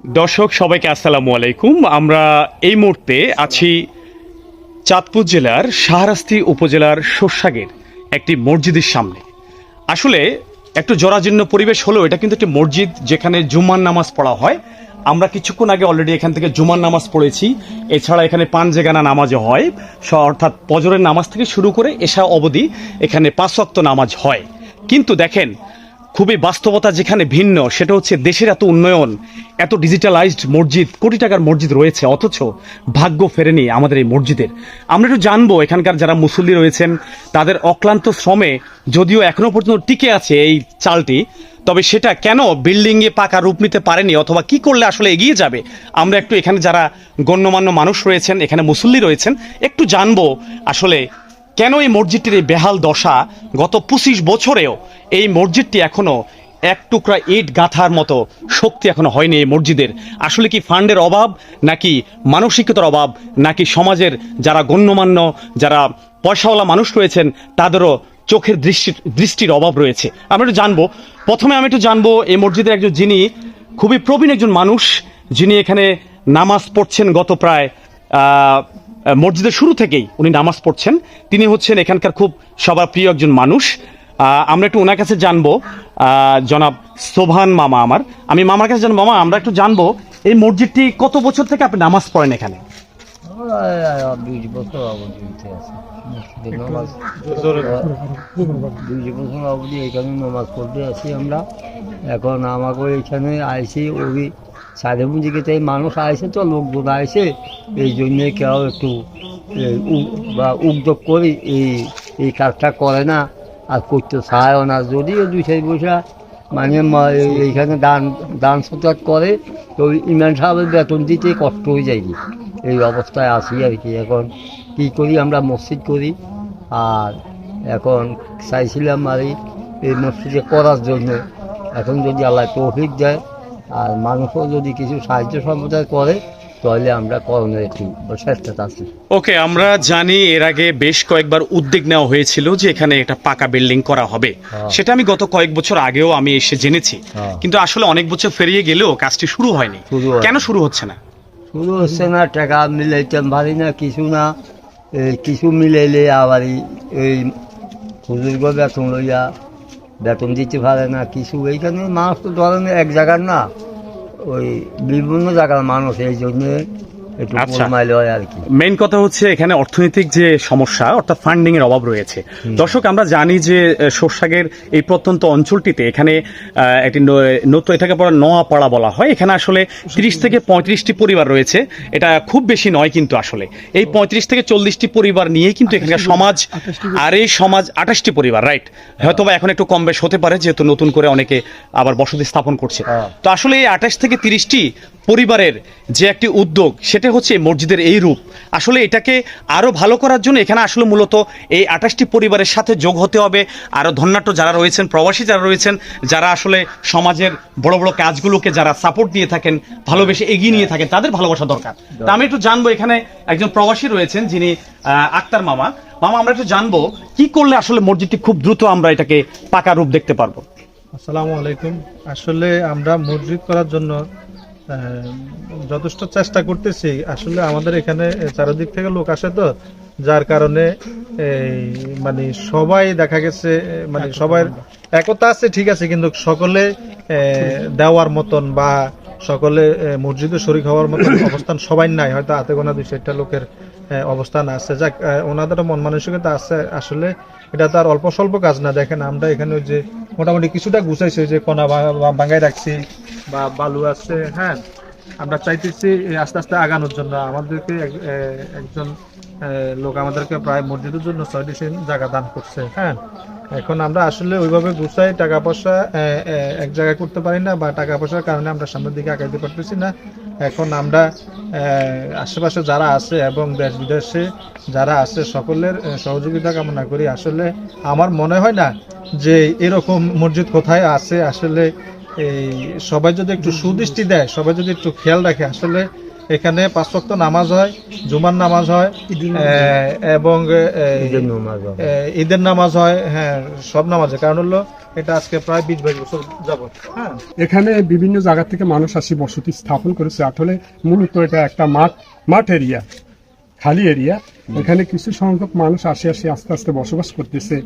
দর্শক সবাইকে আসসালামু আলাইকুম। আমরা এই মুহূর্তে আছি চাঁদপুর জেলার শাহরাস্তি উপজেলার শস্যাগের একটি মসজিদের সামনে। আসলে একটু জরাজীর্ণ পরিবেশ হলেও এটা কিন্তু একটি মসজিদ যেখানে জুম্মার নামাজ পড়া হয়। আমরা কিছুক্ষণ আগে অলরেডি এখান থেকে জুমার নামাজ পড়েছি। এছাড়া এখানে পাঁচজেগানা নামাজও হয়, অর্থাৎ ফজরের নামাজ থেকে শুরু করে এশা অবধি এখানে 5 ওয়াক্ত নামাজ হয়। কিন্তু দেখেন, খুবই বাস্তবতা যেখানে ভিন্ন, সেটা হচ্ছে দেশের এত উন্নয়ন, এত ডিজিটালাইজড মসজিদ, কোটি টাকার মসজিদ রয়েছে, অথচ ভাগ্য ফেরেনি আমাদের এই মসজিদের। আমরা একটু জানবো এখানকার যারা মুসল্লি রয়েছেন তাদের অক্লান্ত শ্রমে যদিও এখনো পর্যন্ত টিকে আছে এই চালটি, তবে সেটা কেন বিল্ডিংয়ে পাকা রূপ নিতে পারেনি অথবা কি করলে আসলে এগিয়ে যাবে। আমরা একটু এখানে যারা গণ্যমান্য মানুষ রয়েছেন, এখানে মুসল্লি রয়েছেন, একটু জানবো আসলে কেন এই মসজিদটির এই বেহাল দশা। গত 25 বছরেও এই মসজিদটি এখনো এক টুকরা ইট গাঁথার মতো শক্তি এখনো হয়নি এই মসজিদের। আসলে কি ফান্ডের অভাব, নাকি মানসিকতার অভাব, নাকি সমাজের যারা গণ্যমান্য যারা পয়সাওয়ালা মানুষ রয়েছেন তাদেরও চোখের দৃষ্টির অভাব রয়েছে? আমরা একটু জানবো। প্রথমে আমি একটু জানবো এই মসজিদের একজন যিনি খুবই প্রবীণ একজন মানুষ, যিনি এখানে নামাজ পড়ছেন গত প্রায় মসজিদের শুরু থেকেই উনি নামাজ পড়ছেন। তিনি হচ্ছেন এখানকার খুব সবার প্রিয় একজন মানুষ। আমরা একটু ওনার কাছে জানবো। জনাব সোভান মামা, আমি মামার কাছে জানবো। মামা, আমরা একটু জানবো এই মসজিদটি কত বছর থেকে আপনি নামাজ পড়েন এখানে? 20 বছর অবধি এখানে নামাজ পড়তে আছি আমরা। এখন আমাকে এখানে আইসি ওই সাড়ে মুজিকে তাই মানুষ আইসে, তো লোকজন আইসে, এই জন্যে কেউ একটু উদ্যোগ করি এই কাজটা করে না আর করতে চায়ও না। যদিও 2-4 পয়সা মানে এইখানে দান সৎকার করে, তো ইমাম সাহেবের বেতন দিতে কষ্ট হয়ে যায়। এই অবস্থায় আছি আর কি। এখন কী করি, আমরা মসজিদ করি, আর এখন চাইছিলাম আর এই মসজিদে করার জন্য। এখন যদি আল্লাহ তৌফিক দেয় আর মানুষও যদি কিছু সাহায্য সম্প্রদায় করে, তাহলে আমরা করণের একটু চেষ্টা আছি। ওকে, আমরা জানি এর আগে বেশ কয়েকবার উদ্যোগ নেওয়া হয়েছিল যে এখানে একটা পাকা বিল্ডিং করা হবে। সেটা আমি গত কয়েক বছর আগেও আমি এসে জেনেছি, কিন্তু আসলে অনেক বছর ফেরিয়ে গেলেও কাজটি শুরু হয়নি। কেন শুরু হচ্ছে না? শুরু হচ্ছে না, টাকা মিলাইতে পারি না, কিছু মিলাইলে আবার এই হুজুর বেতন লইয়া বেতন দিতে পারে না কিছু। এইখানে মানুষ তো ধরেন এক জায়গার না, ওই বিভিন্ন জায়গার মানুষ, এই জন্যে একটু গোলমাইল হয় আর কি। মেইন কথা হচ্ছে এখানে অর্থনৈতিক যে সমস্যা, অর্থাৎ ফান্ডিং এর অভাব রয়েছে। দর্শক, আমরা জানি যে শস্যাগের এই প্রত্যন্ত অঞ্চলটিতে এখানে একটি নতুন, এটাকে পড়া নোয়াপাড়া বলা হয়। এখানে আসলে 30 থেকে 35টি পরিবার রয়েছে। এটা খুব বেশি নয়, কিন্তু আসলে এই 35 থেকে 40টি পরিবার নিয়ে কিন্তু এখানকার সমাজ, আর এই সমাজ 28টি পরিবার, রাইট? হয়তোবা এখন একটু কম বেশ হতে পারে, যেহেতু নতুন করে অনেকে আবার বসতি স্থাপন করছে। তো আসলে এই 28 থেকে 30টি পরিবারের যে একটি উদ্যোগ, সেটা হচ্ছে মসজিদের এই রূপ। আসলে এটাকে আরো ভালো করার জন্য এখানে আসলে মূলত এই 28টি পরিবারের সাথে যোগ হতে হবে। আরো ধন্যাঢ্য যারা রয়েছেন, প্রবাসী যারা রয়েছেন, যারা আসলে সমাজের বড় বড় কাজগুলোকে যারা সাপোর্ট দিয়ে থাকেন, ভালোবেসে এগিয়ে নিয়ে থাকেন, তাদের ভালোবাসা দরকার। তা আমি একটু জানবো, এখানে একজন প্রবাসী রয়েছেন যিনি আক্তার মামা। আমরা একটু জানবো কি করলে আসলে মসজিদটি খুব দ্রুত আমরা এটাকে পাকা রূপ দেখতে পারবো। আসসালামু আলাইকুম। আসলে আমরা মসজিদ করার জন্য যথেষ্ট চেষ্টা করতেছি। আসলে আমাদের এখানে চারিদিক থেকে লোক আসে, তো যার কারণে মানে সবাই দেখা গেছে, মানে সবার একতা আছে, ঠিক আছে, কিন্তু সকলে দেওয়ার মতন বা সকলে মসজিদে শরীক হওয়ার মতন অবস্থান সবাই নাই। হয়তো হাতে গোনা 2-4টা লোকের অবস্থান আছে, যাক ওনাদের মন মানসিকতা আছে। আসলে এটা তো আর অল্প স্বল্প কাজ না। দেখেন, আমরা এখানে ওই যে মোটামুটি কিছুটা গুছাইছি, যে কণা ভাঙাই রাখছি বা বালু আছে। হ্যাঁ, আমরা চাইতেছি আস্তে আস্তে আগানোর জন্য। আমাদেরকে একজন লোক আমাদেরকে প্রায় মসজিদের জন্য 6 ডিসিম জায়গা দান করছে। হ্যাঁ, এখন আমরা আসলে ওইভাবে গুছাই টাকা পয়সা এক জায়গায় করতে পারি না, বা টাকা পয়সার কারণে আমরা সামনের দিকে আগাইতে পারতেছি না। এখন আমরা আশেপাশে যারা আছে এবং দেশ বিদেশে যারা আছে সকলের সহযোগিতা কামনা করি। আসলে আমার মনে হয় না যে এরকম মসজিদ কোথায় আছে। আসলে এই সবাই যদি একটু সুদৃষ্টি দেয়, সবাই যদি একটু খেয়াল রাখে, আসলে এখানে 5 ওয়াক্ত নামাজ হয়, জুমার নামাজ হয়, এবং ঈদের নামাজ হয়। হ্যাঁ, সব নামাজ হয়। কারণ হলো এটা আজকে প্রায় 20-22 বছর যাবত। হ্যাঁ, এখানে বিভিন্ন জায়গা থেকে মানুষ আসি বসতি স্থাপন করেছে। আসলে মূলত এটা একটা মাঠ এরিয়া, খালি এরিয়া। এখানে কিছু সংখ্যক মানুষ আসে আস্তে আস্তে বসবাস করতেছে।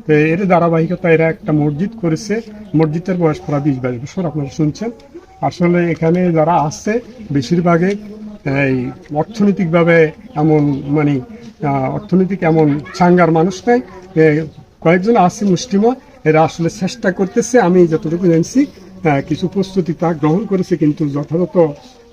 তো এর ধারাবাহিকতা এরা একটা মসজিদ করেছে। মসজিদের বয়স প্রায় 20-22 বছর, আপনারা শুনছেন। আসলে এখানে যারা আসছে বেশিরভাগে এই অর্থনৈতিকভাবে এমন মানে অর্থনৈতিক এমন চাঙ্গার মানুষ নাই। কয়েকজন আছে মুসলিমও, এরা আসলে চেষ্টা করতেছে। আমি যতটুকু জানছি কিছু প্রস্তুতি তা গ্রহণ করেছে, কিন্তু যথাযথ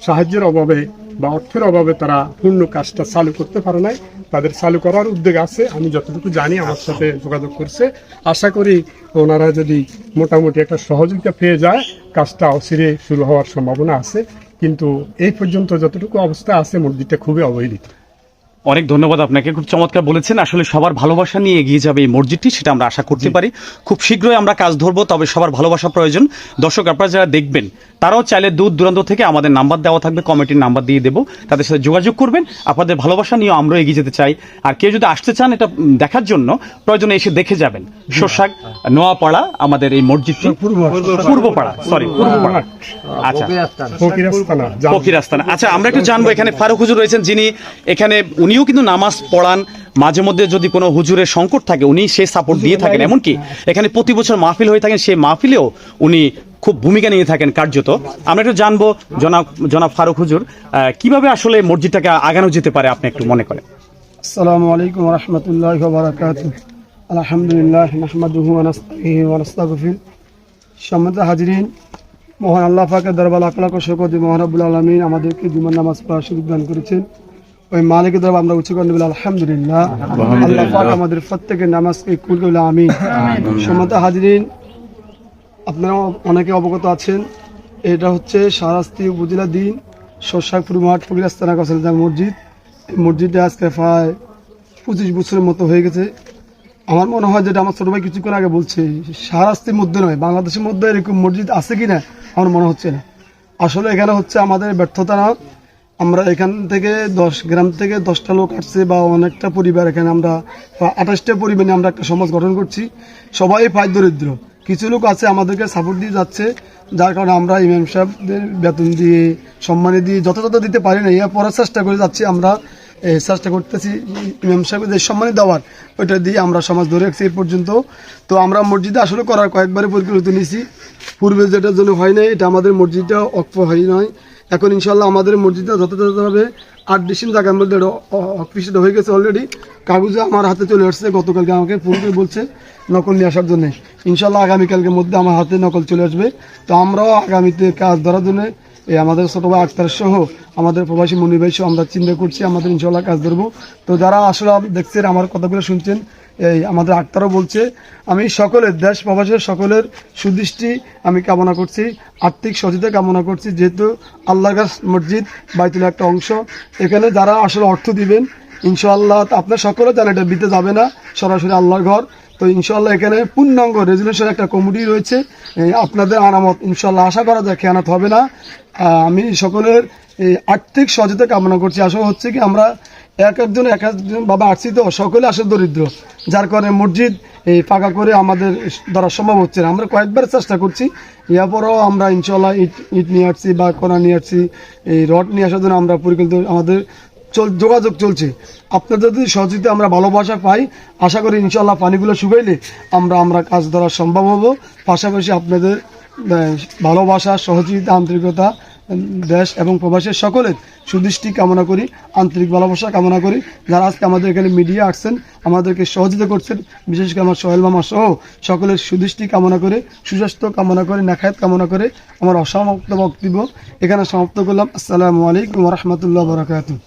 সাহায্যের অভাবে বা অর্থের অভাবে তারা পূর্ণ কাজটা চালু করতে পারে নাই। তাদের চালু করার উদ্যোগ আছে, আমি যতটুকু জানি আমার সাথে যোগাযোগ করছে। আশা করি ওনারা যদি মোটামুটি একটা সহযোগিতা পেয়ে যায়, কাজটা অচিরে শুরু হওয়ার সম্ভাবনা আছে। কিন্তু এই পর্যন্ত যতটুকু অবস্থা আছে, মসজিদটা খুবই অবহেলিত। অনেক ধন্যবাদ আপনাকে, খুব চমৎকার বলেছেন। আসলে সবার ভালোবাসা নিয়ে এগিয়ে যাবে এই মসজিদটি, সেটা আমরা আশা করতে পারি। খুব শীঘ্রই আমরা কাজ ধরবো, তবে সবার ভালোবাসা প্রয়োজন। দর্শক, আপনারা যারা দেখবেন তারাও চাইলে দূর দূরান্ত থেকে আমাদের নাম্বার দেওয়া থাকবে, কমিটির নাম্বার দিয়ে দেবো, তাদের সাথে যোগাযোগ করবেন। আপনাদের ভালোবাসা নিয়ে আমরা এগিয়ে যেতে চাই। আর কেউ যদি আসতে চান এটা দেখার জন্য, প্রয়োজনে এসে দেখে যাবেন। শোষাক নোয়াপাড়া আমাদের এই মসজিদটি, পূর্বপাড়া, সরি পূর্বপাড়া। আচ্ছা, ফকির আস্তানা। আচ্ছা, আমরা একটু জানবো, এখানে ফারুক হুজুর রয়েছেন, যিনি এখানে উনিও কিন্তু নামাজ পড়ান। মাঝে মধ্যে যদি কোনো হুজুরের সংকট থাকে উনি সেই সাপোর্ট দিয়ে থাকেন। এমনকি এখানে প্রতি বছর মাহফিল হয়ে থাকেন, সেই মাহফিলেও উনি খুব ভূমিকা নিয়ে থাকেন কার্যত। আমরা একটু জানবো জনাব ফারুক হুজুর, কিভাবে আসলে মসজিদটাকে আগানো যেতে পারে আপনি একটু মনে করেন? আসসালামু আলাইকুম ওয়া রাহমাতুল্লাহি ওয়া বারাকাতুহু। আলহামদুলিল্লাহ নাহমাদুহু ওয়া নাস্তাঈনুহু ওয়া নাস্তাগফিরুহ। সম্মানিত হাজিরিন, মহান আল্লাহ পাকের দরবারে লাখ লাখ শুকর যে মহান রব্বুল আলামিন আমাদেরকে জুমার নামাজ পড়ার সুযোগ দান করেছেন। ওই মালিকের দরবারে আমরা উচ্চ করে বলি আলহামদুলিল্লাহ। আল্লাহ পাক আমাদের প্রত্যেকের নামাজকে কবুল করুন, আমিন। সম্মানিত হাজিরিন, আপনারা অনেকে অবগত আছেন, এটা হচ্ছে শাহরাস্তি উপজেলা দিন শোষাকপুর মাঠ ফকির আস্তানা কসলজাং মসজিদ। এই মসজিদে আজকে প্রায় 25 বছরের মতো হয়ে গেছে। আমার মনে হয়, যেটা আমার ছোট ভাই কিছুক্ষণ আগে বলছে, শাহরাস্তির মধ্যে নয়, বাংলাদেশের মধ্যে এরকম মসজিদ আছে কি না আমার মনে হচ্ছে না। আসলে এখানে হচ্ছে আমাদের ব্যর্থতা না। আমরা এখান থেকে 10 গ্রাম থেকে 10টা লোক আসছে, বা অনেকটা পরিবার, এখানে আমরা 28টা পরিবারে আমরা একটা সমাজ গঠন করছি। সবাই পায় দরিদ্র, কিছু লোক আছে আমাদেরকে সাপোর্ট দিয়ে যাচ্ছে, যার কারণে আমরা ইমাম সাহেবদের বেতন দিয়ে সম্মানী দিয়ে যথাযথ দিতে পারি না। এর পরে চেষ্টা করে যাচ্ছি, আমরা চেষ্টা করতেছি ইমাম সাহেবদের সম্মানী দেওয়ার, ওইটা দিয়ে আমরা সমাজ ধরে রাখছি এই পর্যন্ত। তো আমরা মসজিদে আসলে করার কয়েকবারে পরিকল্পিত নিয়েছি। পূর্বে যেটার জন্য হয় না, এটা আমাদের মসজিদটা অক্ষ হয় নয়। এখন ইনশাল্লাহ আমাদের মসজিদটা যথাযথভাবে 8 ডিসেম্বর জায়গার মধ্যে অফিসটা হয়ে গেছে অলরেডি। কাগজে আমার হাতে চলে আসছে, গতকালকে আমাকে ফোন করে বলছে নকল নিয়ে আসার জন্য। ইনশাল্লাহ আগামীকালকের মধ্যে আমার হাতে নকল চলে আসবে। তো আমরাও আগামীতে কাজ ধরার জন্য এই আমাদের ছোটো ভাই আক্তার সহ আমাদের প্রবাসী মনির ভাই সহ আমরা চিন্তা করছি, আমাদের ইনশাল্লাহ কাজ ধরবো। তো যারা আসলে দেখছেন, আমার কথাগুলো শুনছেন, এই আমাদের আক্তারও বলছে, আমি সকলের দেশ প্রবাসের সকলের সুদৃষ্টি আমি কামনা করছি, আর্থিক সহযোগিতা কামনা করছি। যেহেতু আল্লাহর কাছ মসজিদ বাইতুল্লাহ একটা অংশ, এখানে যারা আসলে অর্থ দিবেন ইনশাআল্লাহ, আপনার সকলে জানেন এটা দিতে যাবে না, সরাসরি আল্লাহর ঘর। তো ইনশাআল্লাহ এখানে পূর্ণাঙ্গ রেজুলেশন একটা কমিটি রয়েছে, আপনাদের আনামত ইনশাআল্লাহ আশা করা যায় খেয়ানত হবে না। আমি সকলের এই আর্থিক সহযোগিতা কামনা করছি। আসলে হচ্ছে কি, আমরা এক একজন বাবা আসছি, তো সকলে আসলে দরিদ্র, যার কারণে মসজিদ এই ফাঁকা করে আমাদের দ্বারা সম্ভব হচ্ছে না। আমরা কয়েকবার চেষ্টা করছি, এরপরও আমরা ইনশাআল্লাহ ইট নিয়ে আসছি বা কোনা নিয়ে আসছি, এই রড নিয়ে আসার জন্য আমরা পরিকল্পিত আমাদের যোগাযোগ চলছে। আপনাদের যদি সহযোগিতা আমরা ভালোবাসা পাই, আশা করি ইনশাআল্লাহ পানিগুলো শুকাইলে আমরা কাজ ধরা সম্ভব হব। পাশাপাশি আপনাদের ভালোবাসা, সহযোগিতা, আন্তরিকতা দেশ এবং প্রবাসের সকলের সুদৃষ্টি কামনা করি, আন্তরিক ভালোবাসা কামনা করি। যারা আজকে আমাদের এখানে মিডিয়া আসছেন, আমাদেরকে সহযোগিতা করছেন, বিশেষ করে আমার সোহেল মামা সহ সকলের সুদৃষ্টি কামনা করে, সুস্বাস্থ্য কামনা করে, নেখায়াত কামনা করে আমার অসমাপ্ত বক্তব্য এখানে সমাপ্ত করলাম। আসসালামু আলাইকুম ওয়া রাহমাতুল্লাহি ওয়া বারাকাতুহু।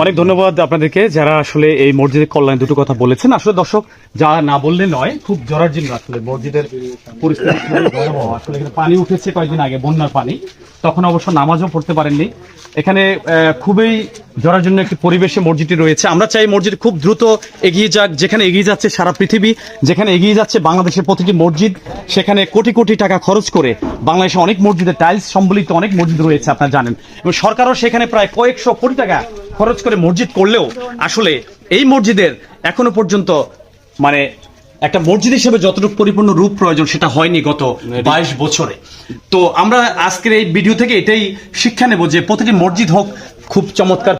অনেক ধন্যবাদ আপনাদেরকে, যারা আসলে এই মসজিদের কল্যাণে দুটো কথা বলেছেন। আসলে দর্শক, যা না বললে নয়, খুব জরাজীর্ণ আসলে মসজিদের পরিস্থিতি। আসলে এখানে পানি উঠেছে কয়েকদিন আগে, বন্যার পানি। তখন অবশ্য নামাজও পড়তে পারেননি। এখানে খুবই জরাজীর্ণ একটি পরিবেশে মসজিদটি রয়েছে। আমরা চাই মসজিদ খুব দ্রুত এগিয়ে যাক, যেখানে এগিয়ে যাচ্ছে সারা পৃথিবী, যেখানে এগিয়ে যাচ্ছে বাংলাদেশের প্রতিটি মসজিদ, সেখানে কোটি কোটি টাকা খরচ করে বাংলাদেশে অনেক মসজিদে টাইলস সম্বলিত অনেক মসজিদ রয়েছে আপনারা জানেন, এবং সরকারও সেখানে প্রায় কয়েকশো কোটি টাকা খরচ করে মসজিদ করলেও আসলে এই মসজিদের এখনো পর্যন্ত মানে একটা মসজিদ হিসেবে যতটুকু পরিপূর্ণ রূপ প্রয়োজন সেটা হয়নি গত 22 বছরে। তো আমরা আজকের এই ভিডিও থেকে এটাই শিক্ষা নেব যে প্রতিটি মসজিদ হোক খুব চমৎকার